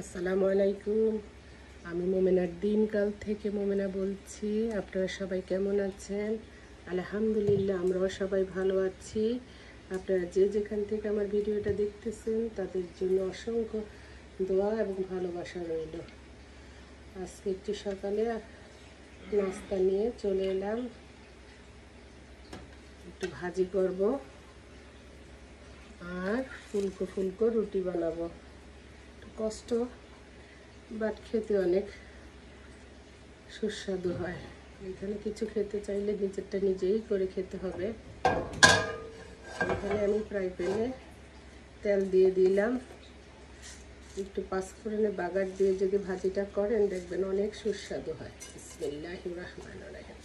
আসসালামু আলাইকুম। আমি মোমেনার দিনকাল থেকে মোমেনা বলছি। আপনারা সবাই কেমন আছেন? আলহামদুলিল্লাহ, আমরাও সবাই ভালো আছি। আপনারা যে যেখান থেকে আমার ভিডিওটা দেখতেছেন তাদের জন্য অসংখ্য দোয়া এবং ভালোবাসা রইল। আজকে একটু সকালে নাস্তা নিয়ে চলে এলাম, একটু ভাজি করব আর ফুলকো ফুলকো রুটি বানাবো। একটু কষ্ট, বাট খেতে অনেক সুস্বাদু হয়। এখানে কিছু খেতে চাইলে নিজেরটা নিজেই করে খেতে হবে। এখানে আমি ফ্রাই প্যানে তেল দিয়ে দিলাম, একটু পাঁচফোড়নে বাগার দিয়ে যদি ভাজিটা করেন দেখবেন অনেক সুস্বাদু হয়। বিসমিল্লাহির রহমানির রহিম।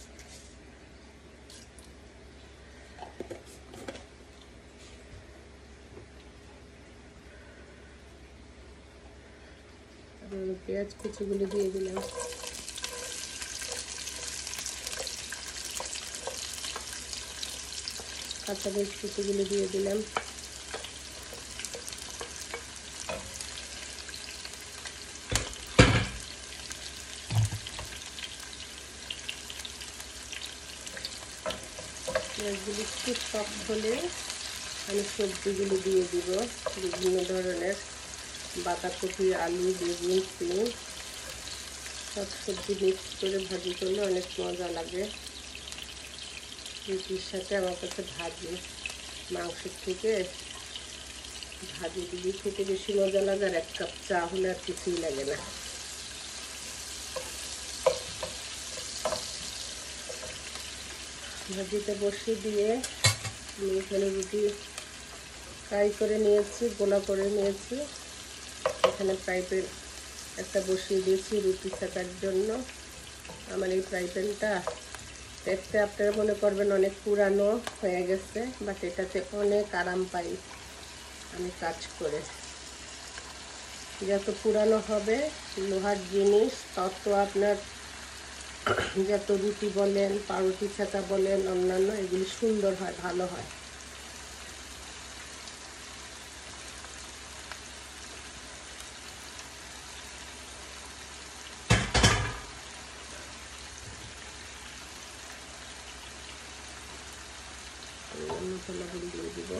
পেঁয়াজ কুচিগুলো দিয়ে দিলাম, কাঁচা মরিচ কুচিগুলো দিয়ে দিলাম, পেঁয়াজগুলি একটু সফট হলে আমি সবজিগুলো দিয়ে দিব। বিভিন্ন ধরনের বাঁধাকপি, আলু, বেগুন, সিম সব সবজি মিক্স করে ভাজি করলে অনেক মজা লাগে। রুটির সাথে আমার কাছে ভাজি মাংসের থেকে ভাজি দিয়ে খেতে বেশি মজা লাগে, আর 1 কাপ চা হলে আর কিছুই লাগে না। ভাজিটা বসিয়ে দিয়ে আমি এখানে রুটি ফ্রাই করে নিয়েছি, গোলা করে নিয়েছি। এখানে ফ্রাই প্যান একটা বসিয়ে দিয়েছি রুটি সেকার জন্য। আমার এই ফ্রাই প্যানটা দেখতে আপনারা মনে করবেন অনেক পুরানো হয়ে গেছে, বাট এটাতে অনেক আরাম পাই আমি কাজ করে। যত পুরানো হবে লোহার জিনিস তত আপনার যত রুটি বলেন, পাউরুটি ছাকা বলেন, অন্যান্য এগুলি সুন্দর হয়, ভালো হয়। মশলা গুঁড়ো দিয়ে দিব,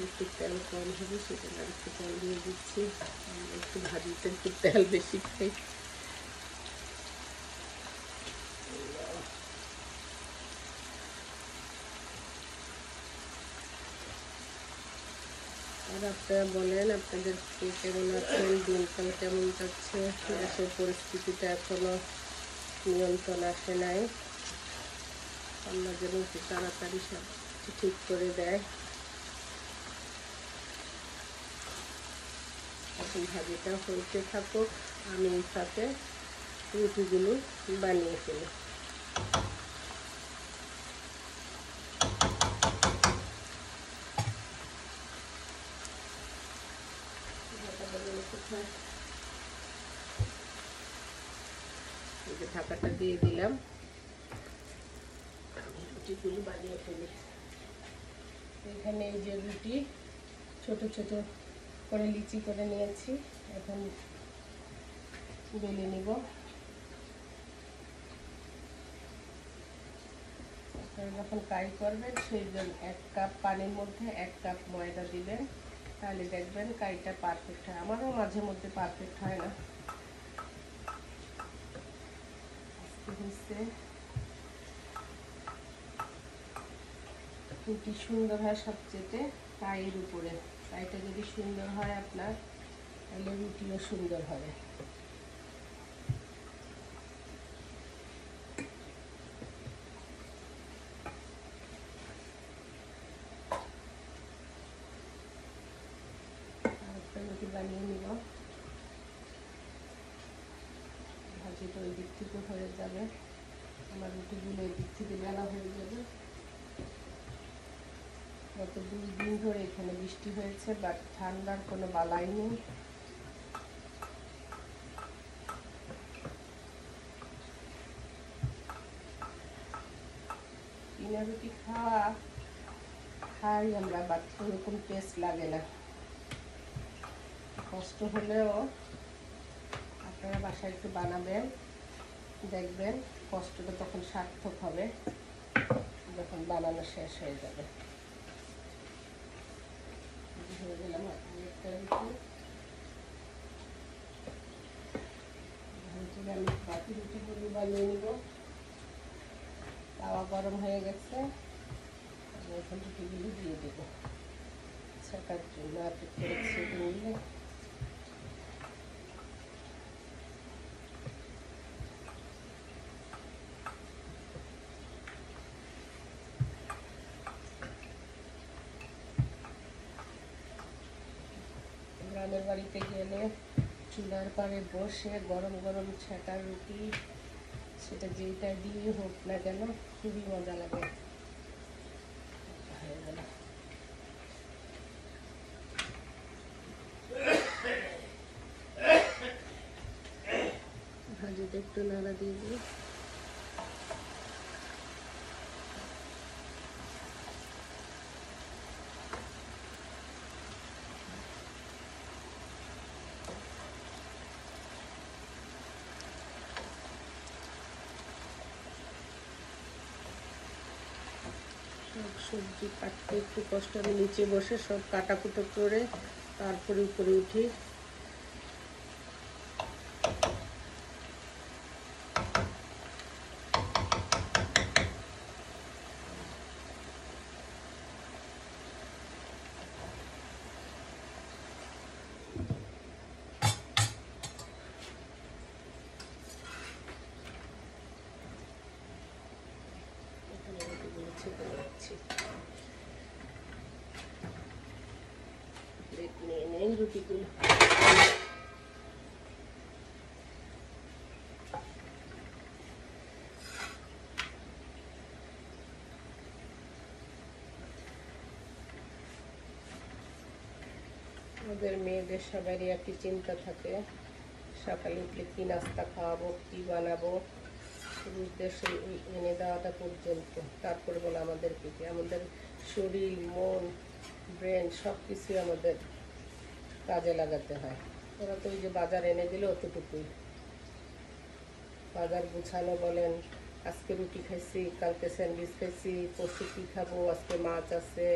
একটু তেল কম হবে সেটা একটু তেল দিয়ে দিচ্ছি। আমরা একটু ভাজিতে একটু তেল বেশি খাই। আর আপনারা বলেন আপনাদের কেমন আছেন, দিনকাল কেমন যাচ্ছে? দেশের পরিস্থিতিটা এখনো নিয়ন্ত্রণ আসে নাই। আল্লাহ যেন একটু তাড়াতাড়ি সব ঠিক করে দেয়। এখন ভাজিটা হইতে থাকুক, আমি এই সাথে রুটিগুলো বানিয়ে ফেলি। এই যে ঢাকাটা দিয়ে দিলাম, রুটিগুলো বানিয়ে ফেলি। এখানে এই যে রুটি ছোট ছোট করে লিচি করে নিয়েছি, এখন বেলে নিব। আপনারা যখন ফ্রাই করবেন সেই জন্য 1 কাপ পানির মধ্যে 1 কাপ ময়দা দিবেন, তাহলে দেখবেন কাইটা পারফেক্ট হয়। আমারও মাঝে মধ্যে পারফেক্ট হয় না। রুটি সুন্দর হয় সবচেয়ে ফ্রাইয়ের উপরে। ফ্রাইটা যদি সুন্দর হয় আপনার, তাহলে রুটিও সুন্দর হবে। আরেকটা রুটি বানিয়ে নিব, ভাজিটা ওই দিক থেকে হয়ে যাবে, আমার রুটিগুলো এই দিক থেকে বেলা হয়ে যাবে। গত 2 দিন ধরে এখানে বৃষ্টি হয়েছে, বাট ঠান্ডার কোনো বালাই নেই। কিনা রুটি খাই আমরা, বাট ওরকম টেস্ট লাগে না। কষ্ট হলেও আপনারা বাসায় একটু বানাবেন, দেখবেন কষ্টটা তখন সার্থক হবে যখন বানানো শেষ হয়ে যাবে। হয়ে গেলাম একটা রুটি, আমি বাকি রুটিগুলো বানিয়ে নিব। তাওয়া গরম হয়ে গেছে, আমি এখন রুটিগুলো দিয়ে দেবো ছাকার জন্য। আপনি করে ছেড়ে নিলে গ্রামের বাড়িতে গেলে চুলার পাড়ে বসে গরম গরম ছাকার রুটি, সেটা যেটা দিয়ে হোক না কেন খুবই মজা লাগে। হয়ে গেল, ভাজিতে একটু নাড়া দিয়ে দিই। সবজি কাটতে একটু কষ্ট, আমি নিচে বসে সব কাটাকুটো করে তারপরে উপরে উঠি। নিয়ে নেই রুটিগুলো। আমাদের মেয়েদের সবারই একটি চিন্তা থাকে, সকালে উঠলে কী নাস্তা খাওয়াবো, কী বানাবো, উদ্দেশ্যে এনে দেওয়াটা পর্যন্ত। তারপরে বলে আমাদেরকে কি, আমাদের শরীর, মন, ব্রেন সব কিছুই আমাদের কাজে লাগাতে হয়। ওরা তো ওই যে বাজার এনে দিল অতটুকুই, বাজার গুছানো বলেন, আজকে রুটি খাইছি, কালকে স্যান্ডউইচ খাইছি, পরশু কী খাবো, আজকে মাছ আছে,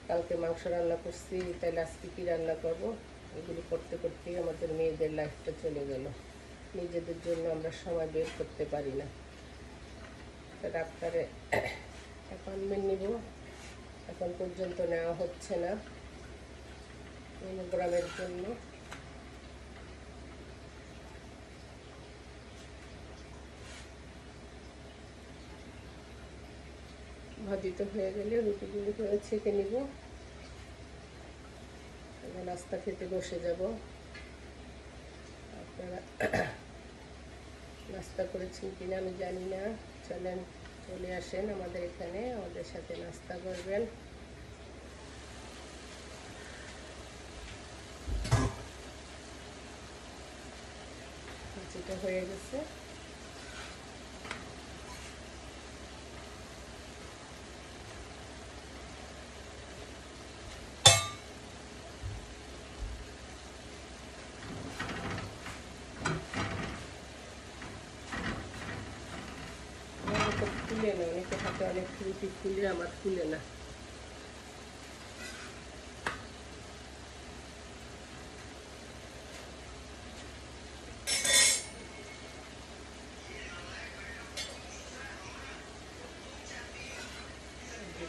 কালকে মাংস রান্না করছি, তাহলে আজকে কী রান্না করবো, এগুলো করতে করতেই আমাদের মেয়েদের লাইফটা চলে গেল। নিজেদের জন্য আমরা সময় বের করতে পারি না। ডাক্তারে অ্যাপয়েন্টমেন্ট নিব, এখন পর্যন্ত নেওয়া হচ্ছে না মেমোগ্রামের জন্য। ভাজিত হয়ে গেলে রুটিগুলো করে ছেঁকে নিব, নাস্তা খেতে বসে যাব। আপনারা নাস্তা করেছেন কিনা আমি জানি না, চলে আসেন আমাদের এখানে, আমাদের সাথে নাস্তা করবেন। যেটা হয়ে গেছে খুলে না, অনেকের হাতে অনেক রুটি খুলে, আমার খুলে না।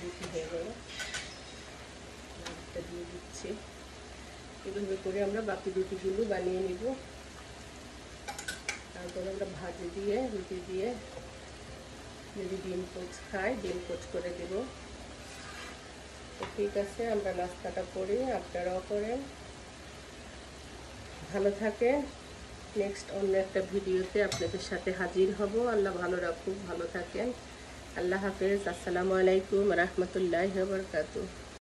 রুটি হয়ে গেল, দিয়ে দিচ্ছি। এভাবে করে আমরা বাকি রুটিগুলো বানিয়ে নিব। তারপরে আমরা ভাজি দিয়ে, রুটি দিয়ে, যদি ডিম পোচ খাই, ডিম পোচ করে দেব। তো ঠিক আছে, আমরা নাস্তাটা করি, আপনারাও করেন। ভালো থাকেন। নেক্সট অন্য একটা ভিডিওতে আপনাদের সাথে হাজির হব। আল্লাহ ভালো রাখুক, ভালো থাকেন। আল্লাহ হাফেজ। আসসালামু আলাইকুম রহমতুল্লাহি ওয়া বারাকাতুহু।